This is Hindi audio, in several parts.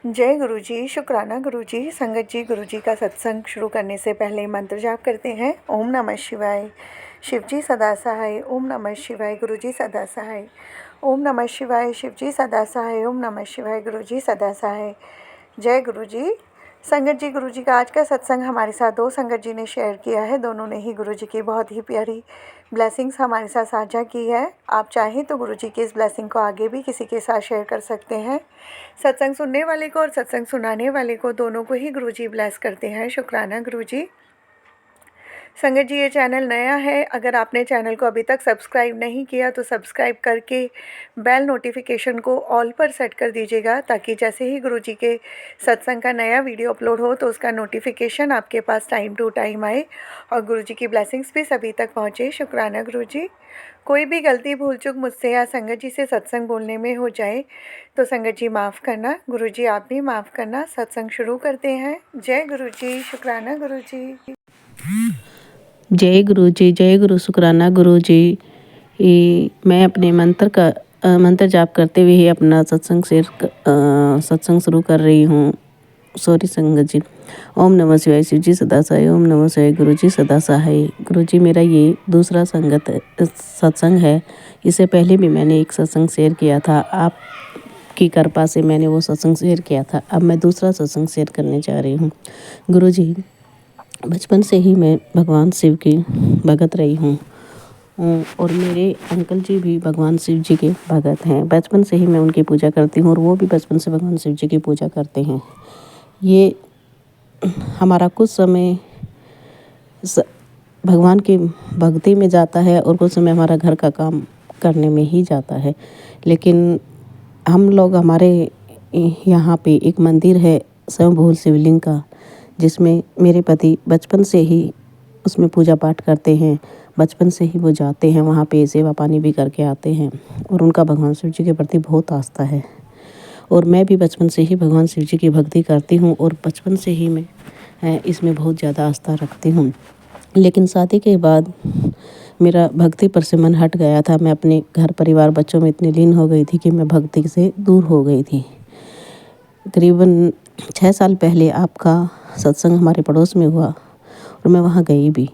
जय गुरु जी, शुक्राना गुरु जी। संगत जी, गुरु जी का सत्संग शुरू करने से पहले मंत्र जाप करते हैं। ओम नमः शिवाय। शिव जी सदा सहाय। ओम नमः शिवाय। गुरु जी सदा सहाय। ओम नमः शिवाय। शिव जी सदा सहाय। ओम नमः शिवाय। गुरु जी सदा सहाय। जय गुरु जी। संगत जी, गुरु जी का आज का सत्संग हमारे साथ दो संगत जी ने शेयर किया है। दोनों ने ही गुरु जी की बहुत ही प्यारी ब्लेसिंग्स हमारे साथ साझा की है। आप चाहें तो गुरु जी की इस ब्लेसिंग को आगे भी किसी के साथ शेयर कर सकते हैं। सत्संग सुनने वाले को और सत्संग सुनाने वाले को दोनों को ही गुरु जी ब्लेस करते हैं। शुक्राना गुरु जी। संगत जी, ये चैनल नया है। अगर आपने चैनल को अभी तक सब्सक्राइब नहीं किया तो सब्सक्राइब करके बेल नोटिफिकेशन को ऑल पर सेट कर दीजिएगा, ताकि जैसे ही गुरु जी के सत्संग का नया वीडियो अपलोड हो तो उसका नोटिफिकेशन आपके पास टाइम टू टाइम आए और गुरु जी की ब्लेसिंग्स भी सभी तक पहुँचे। शुक्राना गुरु जी। कोई भी गलती भूल चूक मुझसे या संगत जी से सत्संग बोलने में हो जाए तो संगत जी माफ़ करना। गुरु जी आप भी माफ़ करना। सत्संग शुरू करते हैं। जय गुरु जी। शुक्राना गुरु जी। जय गुरु जी। जय गुरु। शुक्राना गुरु जी। मैं अपने मंत्र जाप करते हुए ही अपना सत्संग शुरू कर रही हूँ। सॉरी संगत जी। ओम नमः शिवाय। शिव जी सदा सहाय। ओम नमः शिवाय। गुरु जी सदा सहाय। गुरु जी, मेरा ये दूसरा सत्संग है। इससे पहले भी मैंने एक सत्संग शेयर किया था। आपकी कृपा से मैंने वो सत्संग शेयर किया था। अब मैं दूसरा सत्संग शेयर करने जा रही हूँ। गुरु जी, बचपन से ही मैं भगवान शिव की भगत रही हूँ और मेरे अंकल जी भी भगवान शिव जी के भगत हैं। बचपन से ही मैं उनकी पूजा करती हूँ और वो भी बचपन से भगवान शिव जी की पूजा करते हैं। ये हमारा कुछ समय भगवान की भक्ति में जाता है और कुछ समय हमारा घर का काम करने में ही जाता है। लेकिन हम लोग, हमारे यहाँ पे एक मंदिर है स्वयंभू शिवलिंग का, जिसमें मेरे पति बचपन से ही उसमें पूजा पाठ करते हैं। बचपन से ही वो जाते हैं वहाँ पे, सेवा पानी भी करके आते हैं और उनका भगवान शिव जी के प्रति बहुत आस्था है। और मैं भी बचपन से ही भगवान शिव जी की भक्ति करती हूँ और बचपन से ही मैं इसमें बहुत ज़्यादा आस्था रखती हूँ। लेकिन शादी के बाद मेरा भक्ति पर से मन हट गया था। मैं अपने घर परिवार बच्चों में इतनी लीन हो गई थी कि मैं भक्ति से दूर हो गई थी। करीबन 6 साल पहले आपका सत्संग हमारे पड़ोस में हुआ और मैं वहाँ गई भी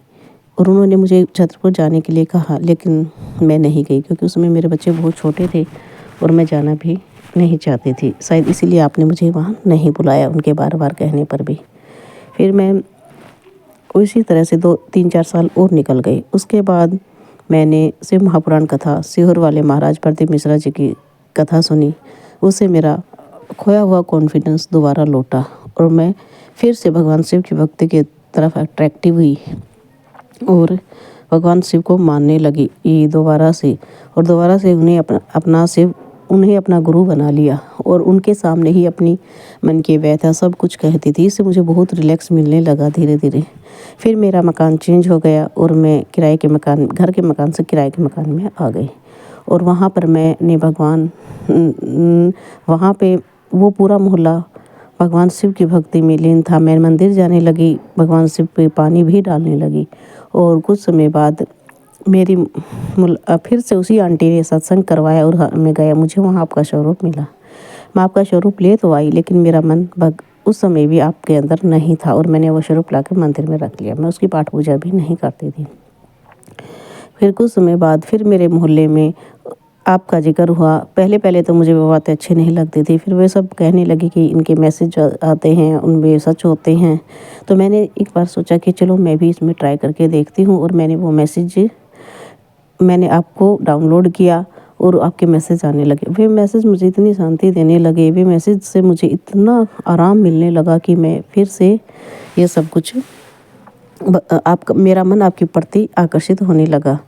और उन्होंने मुझे छतरपुर जाने के लिए कहा, लेकिन मैं नहीं गई क्योंकि उसमें मेरे बच्चे बहुत छोटे थे और मैं जाना भी नहीं चाहती थी। शायद इसीलिए आपने मुझे वहाँ नहीं बुलाया, उनके बार बार कहने पर भी। फिर मैं उसी तरह से 2-3-4 साल और निकल गए। उसके बाद मैंने शिव महापुराण कथा, सीहोर वाले महाराज प्रदीप मिश्रा जी की कथा सुनी। उससे मेरा खोया हुआ कॉन्फिडेंस दोबारा लौटा और मैं फिर से भगवान शिव की भक्ति की तरफ अट्रैक्टिव हुई और भगवान शिव को मानने लगी दोबारा से उन्हें अपना गुरु बना लिया और उनके सामने ही अपनी मन की व्यथा सब कुछ कहती थी। इससे मुझे बहुत रिलैक्स मिलने लगा धीरे धीरे। फिर मेरा मकान चेंज हो गया और मैं घर के मकान से किराए के मकान में आ गई और वहाँ पर मैंने वहाँ पे वो पूरा मोहल्ला भगवान शिव की भक्ति में लीन था। मैं मंदिर जाने लगी, भगवान शिव पे पानी भी डालने लगी और कुछ समय बाद फिर से उसी आंटी ने सत्संग करवाया और मैं गया। मुझे वहाँ आपका स्वरूप मिला। मैं आपका स्वरूप ले तो आई, लेकिन मेरा मन उस समय भी आपके अंदर नहीं था और मैंने वो स्वरूप लाकर मंदिर में रख लिया। मैं उसकी पाठ पूजा भी नहीं करती थी। फिर कुछ समय बाद फिर मेरे मोहल्ले में आपका जिक्र हुआ। पहले तो मुझे वो बातें अच्छी नहीं लगती थी। फिर वे सब कहने लगे कि इनके मैसेज आते हैं उनमें सच होते हैं। तो मैंने एक बार सोचा कि चलो मैं भी इसमें ट्राई करके देखती हूँ और मैंने आपको डाउनलोड किया और आपके मैसेज आने लगे। वे मैसेज मुझे इतनी शांति देने लगे, वे मैसेज से मुझे इतना आराम मिलने लगा कि मैं फिर से ये सब कुछ मेरा मन आपके प्रति आकर्षित होने लगा।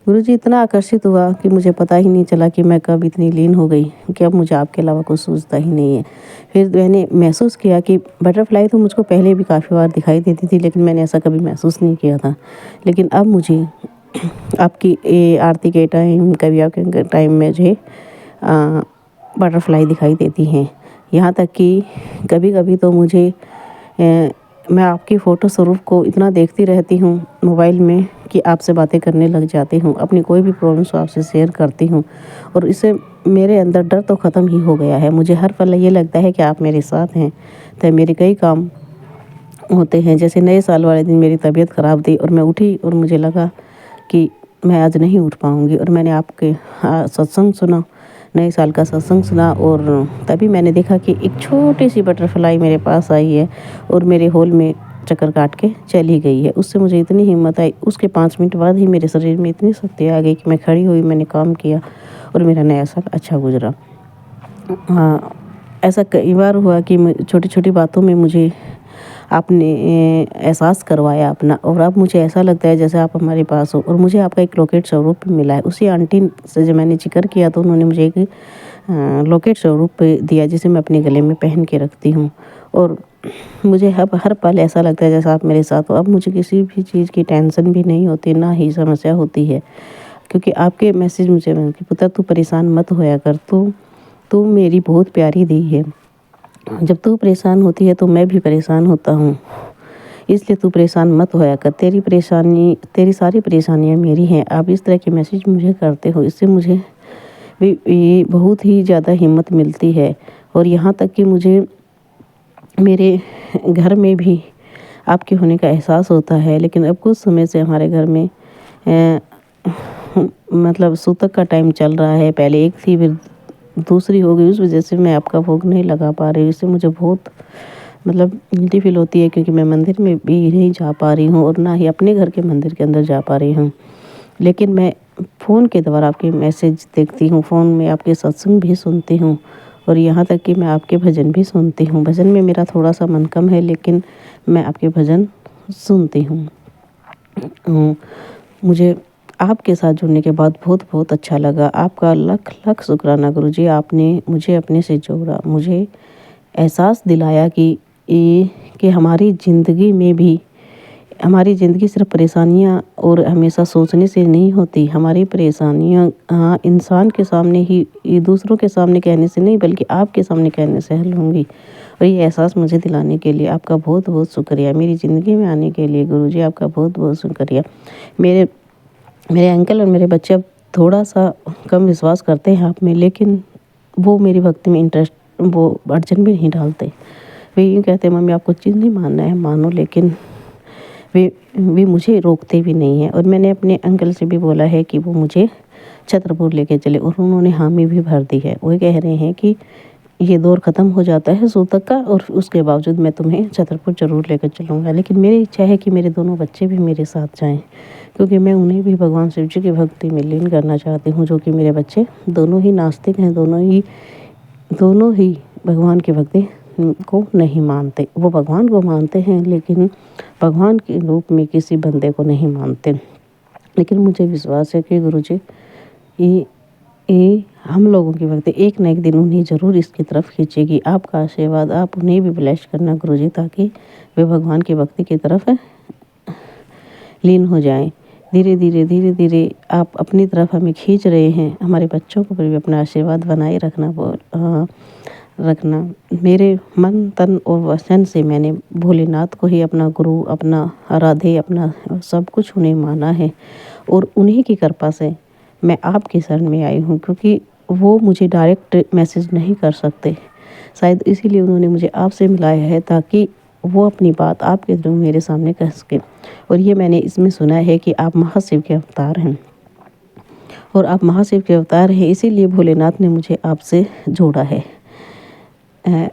गुरुजी, इतना आकर्षित हुआ कि मुझे पता ही नहीं चला कि मैं कब इतनी लीन हो गई कि अब मुझे आपके अलावा कुछ सूझता ही नहीं है। फिर मैंने महसूस किया कि बटरफ्लाई तो मुझको पहले भी काफ़ी बार दिखाई देती थी, लेकिन मैंने ऐसा कभी महसूस नहीं किया था। लेकिन अब मुझे आपकी आरती के टाइम, कभी आपके टाइम में मुझे बटरफ्लाई दिखाई देती हैं। यहाँ तक कि कभी कभी तो मैं आपकी फ़ोटो स्वरूप को इतना देखती रहती हूँ मोबाइल में कि आपसे बातें करने लग जाती हूँ, अपनी कोई भी प्रॉब्लम्स आपसे शेयर करती हूँ और इससे मेरे अंदर डर तो ख़त्म ही हो गया है। मुझे हर पल ये लगता है कि आप मेरे साथ हैं, तो मेरे कई काम होते हैं। जैसे नए साल वाले दिन मेरी तबीयत ख़राब थी और मैं उठी और मुझे लगा कि मैं आज नहीं उठ पाऊँगी और मैंने आपके सत्संग सुना, नए साल का सत्संग सुना और तभी मैंने देखा कि एक छोटी सी बटरफ्लाई मेरे पास आई है और मेरे हॉल में चक्कर काट के चली गई है। उससे मुझे इतनी हिम्मत आई, उसके 5 मिनट बाद ही मेरे शरीर में इतनी शक्ति आ गई कि मैं खड़ी हुई, मैंने काम किया और मेरा नया साल अच्छा गुजरा। हाँ, ऐसा कई बार हुआ कि छोटी-छोटी बातों में मुझे आपने एहसास करवाया अपना और अब मुझे ऐसा लगता है जैसे आप हमारे पास हो। और मुझे आपका एक लॉकेट स्वरूप भी मिला है। उसी आंटी से जब मैंने ज़िक्र किया तो उन्होंने मुझे एक लॉकेट स्वरूप दिया जिसे मैं अपने गले में पहन के रखती हूँ और मुझे अब हर पल ऐसा लगता है जैसा आप मेरे साथ हो। अब मुझे किसी भी चीज़ की टेंशन भी नहीं होती, ना ही समस्या होती है, क्योंकि आपके मैसेज मुझे कि पुत्र तू परेशान मत होया कर, तू मेरी बहुत प्यारी दी है। जब तू परेशान होती है तो मैं भी परेशान होता हूँ, इसलिए तू परेशान मत होया कर। तेरी सारी परेशानियाँ मेरी हैं। आप इस तरह के मैसेज मुझे करते हो, इससे मुझे भी बहुत ही ज़्यादा हिम्मत मिलती है और यहाँ तक कि मुझे मेरे घर में भी आपके होने का एहसास होता है। लेकिन अब कुछ समय से हमारे घर में मतलब सूतक का टाइम चल रहा है। पहले एक थी, फिर दूसरी हो गई। उस वजह से मैं आपका भोग नहीं लगा पा रही हूँ। इससे मुझे बहुत मतलब गिल्टी फील होती है, क्योंकि मैं मंदिर में भी नहीं जा पा रही हूँ और ना ही अपने घर के मंदिर के अंदर जा पा रही हूँ। लेकिन मैं फ़ोन के द्वारा आपके मैसेज देखती हूँ, फ़ोन में आपके सत्संग भी सुनती हूँ और यहाँ तक कि मैं आपके भजन भी सुनती हूँ। भजन में मेरा थोड़ा सा मन कम है, लेकिन मैं आपके भजन सुनती हूँ। मुझे आपके साथ जुड़ने के बाद बहुत बहुत अच्छा लगा। आपका लख लख शुक्राना गुरुजी, आपने मुझे अपने से जोड़ा, मुझे एहसास दिलाया कि हमारी ज़िंदगी सिर्फ परेशानियाँ और हमेशा सोचने से नहीं होती। हमारी परेशानियाँ इंसान के सामने ही, दूसरों के सामने कहने से नहीं बल्कि आपके सामने कहने से हल होंगी। और ये एहसास मुझे दिलाने के लिए आपका बहुत बहुत शुक्रिया। मेरी ज़िंदगी में आने के लिए गुरुजी आपका बहुत बहुत शुक्रिया। मेरे अंकल और मेरे बच्चे अब थोड़ा सा कम विश्वास करते हैं आप में, लेकिन वो मेरी भक्ति में इंटरेस्ट वो अड़चन भी नहीं डालते। वे यूँ कहते हैं मम्मी आपको चीज़ नहीं मानना है मानो, लेकिन वे मुझे रोकते भी नहीं हैं। और मैंने अपने अंकल से भी बोला है कि वो मुझे छतरपुर लेके चले और उन्होंने हामी भी भर दी है। वो कह रहे हैं कि ये दौर ख़त्म हो जाता है सूतक का और उसके बावजूद मैं तुम्हें छतरपुर ज़रूर लेकर चलूँगा। लेकिन मेरी इच्छा है कि मेरे दोनों बच्चे भी मेरे साथ जाएं, क्योंकि मैं उन्हें भी भगवान शिव जी की भक्ति में लीन करना चाहती हूँ। जो कि मेरे बच्चे दोनों ही नास्तिक हैं, दोनों ही भगवान की भक्ति को नहीं मानते। वो भगवान को मानते हैं, लेकिन भगवान के रूप में किसी बंदे को नहीं मानते। लेकिन मुझे विश्वास है कि गुरुजी ये हम लोगों की भक्ति एक न एक दिन उन्हें ज़रूर इसकी तरफ खींचेगी। आपका आशीर्वाद, आप उन्हें भी ब्लेस करना गुरुजी, ताकि वे भगवान की भक्ति की तरफ लीन हो जाएं। धीरे धीरे आप अपनी तरफ हमें खींच रहे हैं। हमारे बच्चों को भी अपना आशीर्वाद बनाए रखना। मेरे मन तन और वचन से मैंने भोलेनाथ को ही अपना गुरु, अपना आराध्य, अपना सब कुछ उन्हें माना है और उन्हीं की कृपा से मैं आपके शरण में आई हूँ, क्योंकि वो मुझे डायरेक्ट मैसेज नहीं कर सकते। शायद इसीलिए उन्होंने मुझे आपसे मिलाया है, ताकि वो अपनी बात आपके थ्रू मेरे सामने कह सके। और ये मैंने इसमें सुना है कि आप महाशिव के अवतार हैं और आप महाशिव के अवतार हैं, इसीलिए भोलेनाथ ने मुझे आपसे जोड़ा है।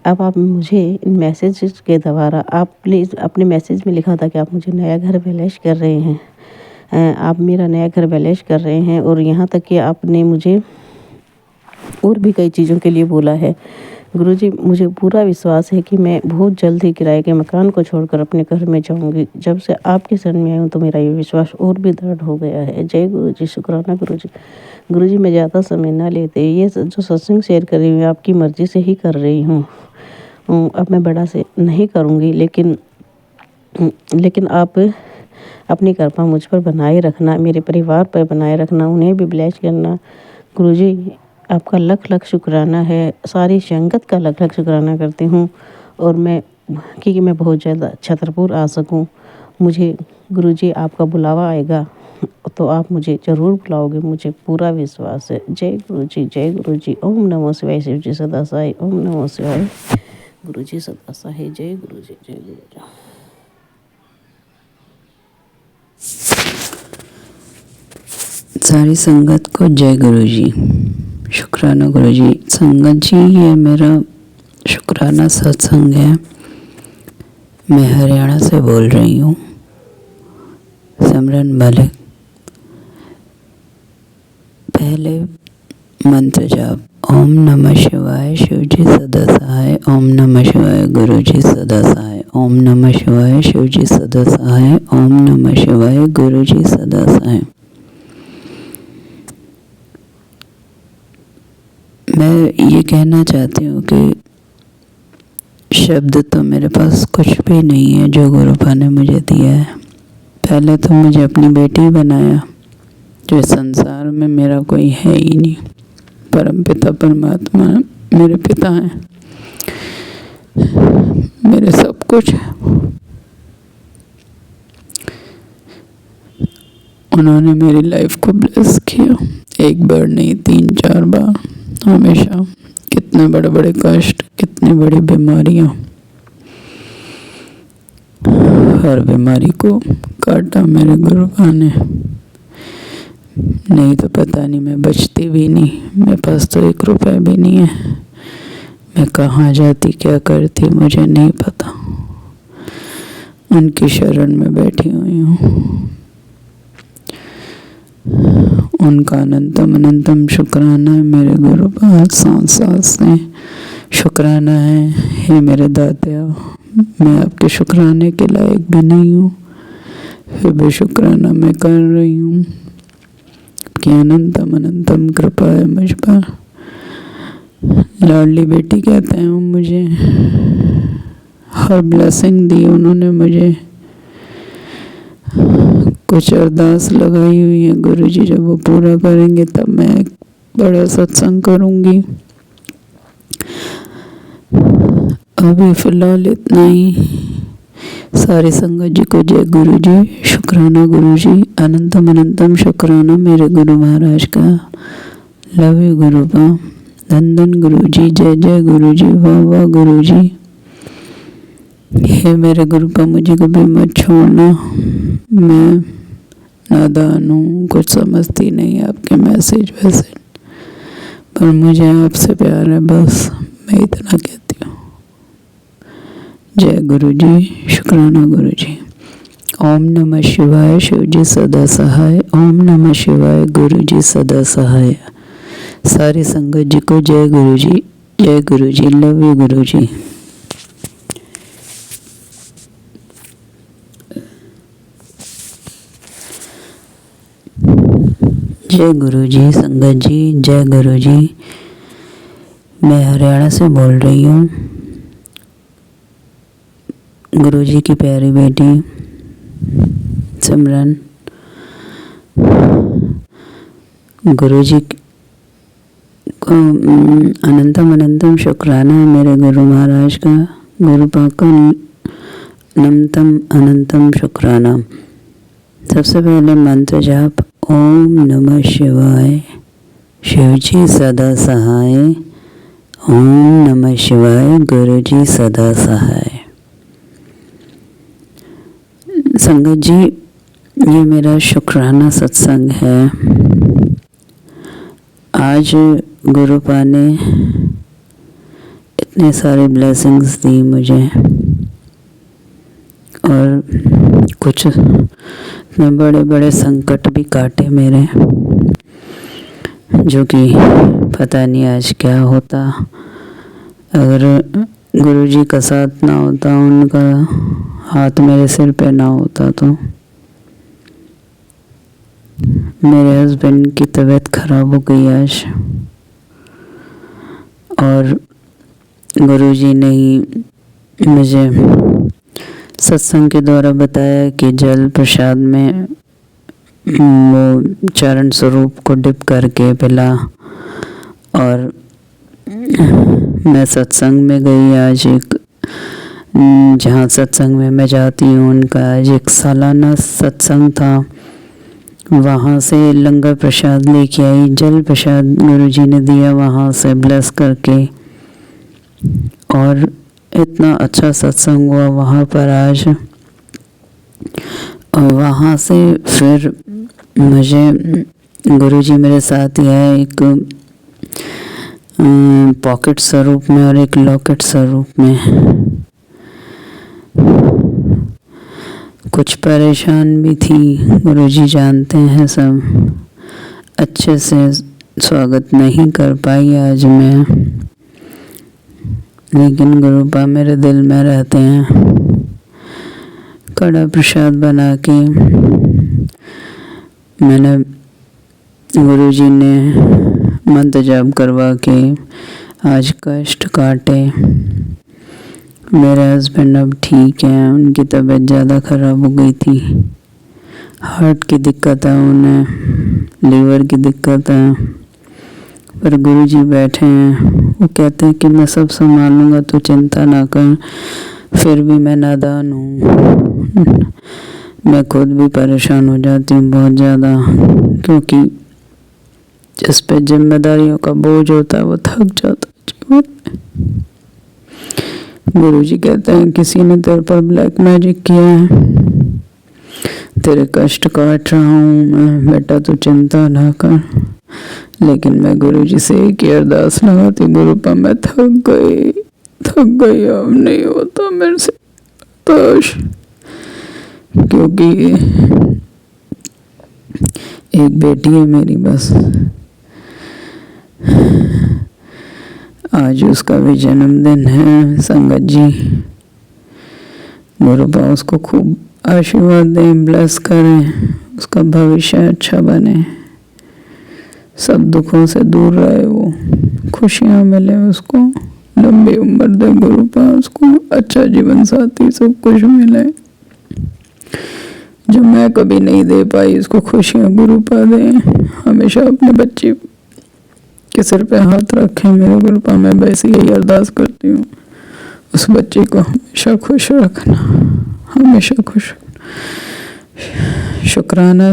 अब आप मुझे इन मैसेज के द्वारा, आपने अपने मैसेज में लिखा था कि आप मुझे नया घर ब्लेस कर रहे हैं। आप मेरा नया घर ब्लेस कर रहे हैं और यहाँ तक कि आपने मुझे और भी कई चीज़ों के लिए बोला है। गुरुजी, मुझे पूरा विश्वास है कि मैं बहुत जल्द ही किराए के मकान को छोड़कर अपने घर में जाऊंगी। जब से आपके शरण में आई हूँ तो मेरा ये विश्वास और भी दृढ़ हो गया है। जय गुरुजी, शुक्राना गुरुजी। गुरुजी, मैं ज़्यादा समय ना लेते, ये जो सत्संग शेयर कर रही हूँ आपकी मर्ज़ी से ही कर रही हूँ। अब मैं बड़ा से नहीं करूँगी, लेकिन आप अपनी कृपा मुझ पर बनाए रखना, मेरे परिवार पर बनाए रखना, उन्हें भी ब्लेस करना। गुरुजी, आपका लख लख शुक्राना है। सारी संगत का लख लख शुक्राना करती हूँ और मैं बहुत ज़्यादा छतरपुर आ सकूँ। मुझे गुरुजी आपका बुलावा आएगा तो आप मुझे ज़रूर बुलाओगे, मुझे पूरा विश्वास है। जय गुरु जी, जय गुरु जी। ओम नमो शिवाय। शिव जी सदा सहाय। ओम नमो शिवाय। गुरु जी सदा सहाय। जय गुरु जी, जय गुरु जी। सारी संगत को जय गुरु जी। शुक्राना गुरु जी। संगत जी, ये मेरा शुक्राना सत्संग है। मैं हरियाणा से बोल रही हूँ, सिमरन मलिक। पहले मंत्र जाप, ओम नमः शिवाय शिव जी सदा सहाय। ओम नमः शिवाय गुरु जी सदा सहाय। ओम नमः शिवाय शिव जी सदा सहाय। ओम नमः शिवाय गुरु जी सदा सहाय। मैं ये कहना चाहती हूँ कि शब्द तो मेरे पास कुछ भी नहीं है जो गुरुपा ने मुझे दिया है। पहले तो मुझे अपनी बेटी बनाया, जो संसार में मेरा कोई है ही नहीं। परम पिता परमात्मा मेरे पिता हैं, मेरे सब कुछ है। उन्होंने मेरी लाइफ को ब्लेस किया, एक बार नहीं 3-4 बार, हमेशा। कितने बड़े बड़े कष्ट, कितनी बड़ी बीमारियां, हर बीमारी को काटा मेरे गुरुपा ने। नहीं तो पता नहीं मैं बचती भी नहीं। मेरे पास तो 1 रुपया भी नहीं है। मैं कहाँ जाती, क्या करती, मुझे नहीं पता। उनकी शरण में बैठी हुई हूँ। उनका अनंतम अनंतम शुक्राना है मेरे गुरुपा। सांस सांस से शुक्राना है। हे मेरे दाता, मैं आपके शुक्राने के लायक भी नहीं हूँ, फिर भी शुक्राना मैं कर रही हूँ कि अनंतम अनंतम कृपा है मुझ पर। लाडली बेटी कहते हैं वो मुझे। हर ब्लेसिंग दी उन्होंने मुझे। कुछ अरदास लगाई हुई है गुरुजी, जब वो पूरा करेंगे तब मैं बड़ा सत्संग करूँगी। अभी फिलहाल इतना ही। सारी संगत जी को जय गुरु जी। शुक्राना गुरु जी। अनंतम अनंतम शुक्राना मेरे गुरु महाराज का। Love you गुरुपा। धन धन गुरु जी। जय जय गुरु जी। वाह वाह गुरु जी। हे मेरे गुरुपा, मुझे कभी मत छोड़ना। मैं नादान हूँ, कुछ समझती नहीं आपके मैसेज वैसे, पर मुझे आपसे प्यार है, बस मैं इतना कहती हूँ। जय गुरु जी। शुक्राना गुरु जी। ओम नमः शिवाय शिव जी सदा सहाय। ओम नमः शिवाय गुरु जी सदा सहाय। सारी संगत जी को जय गुरु जी, जय गुरु जी। लव यू गुरु जी। जय गुरु जी। संगत जी जय गुरु जी। मैं हरियाणा से बोल रही हूँ, गुरु जी की प्यारी बेटी सिमरन। गुरु जी को अनंतम अनंतम शुक्राना है मेरे गुरु महाराज का। गुरुपा का अनंतम अनंतम शुक्राना। सबसे पहले मंत्र जाप, ओम नमः शिवाय शिव जी सदा सहाय। ओम नमः शिवाय गुरु जी सदा सहाय। संगत जी, ये मेरा शुक्राना सत्संग है। आज गुरुपा ने इतने सारे ब्लेसिंग्स दी मुझे, और कुछ इतने बड़े बड़े संकट भी काटे मेरे, जो कि पता नहीं आज क्या होता अगर गुरुजी का साथ ना होता, उनका हाथ मेरे सिर पे ना होता तो। मेरे हस्बैंड की तबीयत खराब हो गई आज, और गुरुजी ने ही मुझे सत्संग के द्वारा बताया कि जल प्रसाद में वो चरण स्वरूप को डिप करके पिला। और मैं सत्संग में गई आज, एक जहाँ सत्संग में मैं जाती हूँ, उनका आज एक सालाना सत्संग था, वहाँ से लंगर प्रसाद लेके आई, जल प्रसाद गुरुजी ने दिया वहाँ से ब्लेस करके। और इतना अच्छा सत्संग हुआ वहाँ पर आज। और वहाँ से फिर मुझे गुरुजी मेरे साथ ही आए, एक पॉकेट स्वरूप में और एक लॉकेट स्वरूप में। कुछ परेशान भी थी, गुरुजी जानते हैं सब, अच्छे से स्वागत नहीं कर पाई आज मैं, लेकिन गुरुपा मेरे दिल में रहते हैं। कड़ा प्रसाद बना के मैंने, गुरुजी ने मंत्र जाप करवा के आज कष्ट काटे। मेरे हस्बैंड अब ठीक हैं, उनकी तबीयत ज़्यादा ख़राब हो गई थी, हार्ट की दिक्कत है उन्हें, लीवर की दिक्कत है, पर गुरुजी बैठे हैं, वो कहते हैं कि मैं सब संभालूंगा, तो चिंता ना कर। फिर भी मैं नादान हूँ, मैं खुद भी परेशान हो जाती हूँ बहुत ज़्यादा, क्योंकि जिस पे जिम्मेदारियों का बोझ होता है वो थक जाता है जीवन में। गुरुजी कहते हैं किसी ने तेरे पर ब्लैक मैजिक किया है, तेरे कष्ट काट रहा हूँ मैं, बेटा तू चिंता ना कर। लेकिन मैं गुरुजी से एक ही अरदास लगाती, गुरुपा मैं थक गई, अब नहीं होता मेरे से बर्दाश्त, क्योंकि एक बेटी है मेरी बस। आज उसका भी जन्मदिन है। संगत जी गुरुपा उसको खूब आशीर्वाद दें, ब्लेस करें, उसका भविष्य अच्छा बने, सब दुखों से दूर रहे, वो खुशियाँ मिले उसको, लंबी उम्र दे गुरुपा उसको, अच्छा जीवन साथी सब कुछ मिले जो मैं कभी नहीं दे पाई, उसको खुशियाँ गुरुपा दें। हमेशा अपने बच्चे के सिर पे हाथ रखें मेरे गुरुपा, मैं वैसे यही अरदास करती हूँ, उस बच्चे को हमेशा खुश रखना, हमेशा खुश रखना। शुक्राना,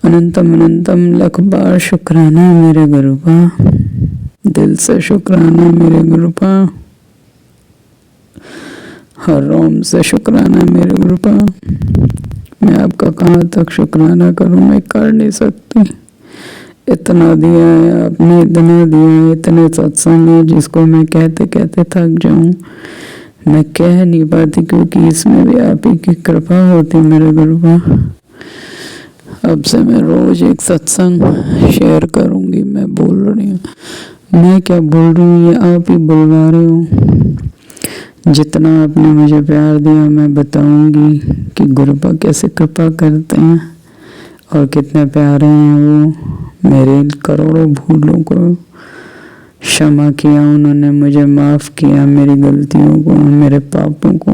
अनंतम अनंतम लाख बार शुक्राना मेरे गुरुपा, दिल से शुक्राना मेरे गुरुपा, हर रोम से शुक्राना मेरे गुरुपा। मैं आपका कहाँ तक शुक्राना करूँ, मैं कर नहीं सकती। इतना दिया है आपने, इतना दिया है, इतने सत्संग है जिसको मैं कहते कहते थक जाऊँ, मैं कह नहीं पाती, क्योंकि इसमें भी आप ही की कृपा होती मेरे गुरुपा। अब से मैं रोज एक सत्संग शेयर करूँगी। मैं बोल रही हूँ, मैं क्या बोल रही हूँ, ये आप ही बुलवा रहे हो। जितना आपने मुझे प्यार दिया मैं बताऊंगी कि गुरुपा कैसे कृपा करते हैं और कितने प्यारे हैं वो। मेरे करोड़ों भूलों को क्षमा किया उन्होंने, मुझे माफ़ किया, मेरी गलतियों को, मेरे पापों को,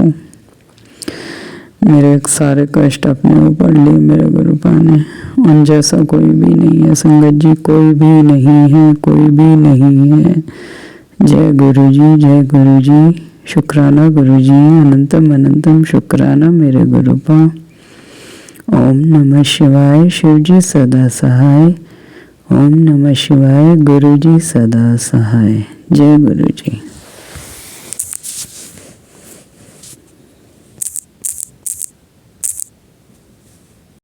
मेरे सारे कष्ट अपने ऊपर लिए मेरे गुरुपा ने। उन जैसा कोई भी नहीं है संगत जी, कोई भी नहीं है, कोई भी नहीं है। जय गुरु जी, जय गुरु जी, शुक्राना गुरु जी, अनंतम अनंतम शुक्राना मेरे गुरुपा। ओम नमः शिवाय, शिव जी सदा सहाय। ओम नमः शिवाय, गुरु जी सदा सहाय। जय गुरु जी।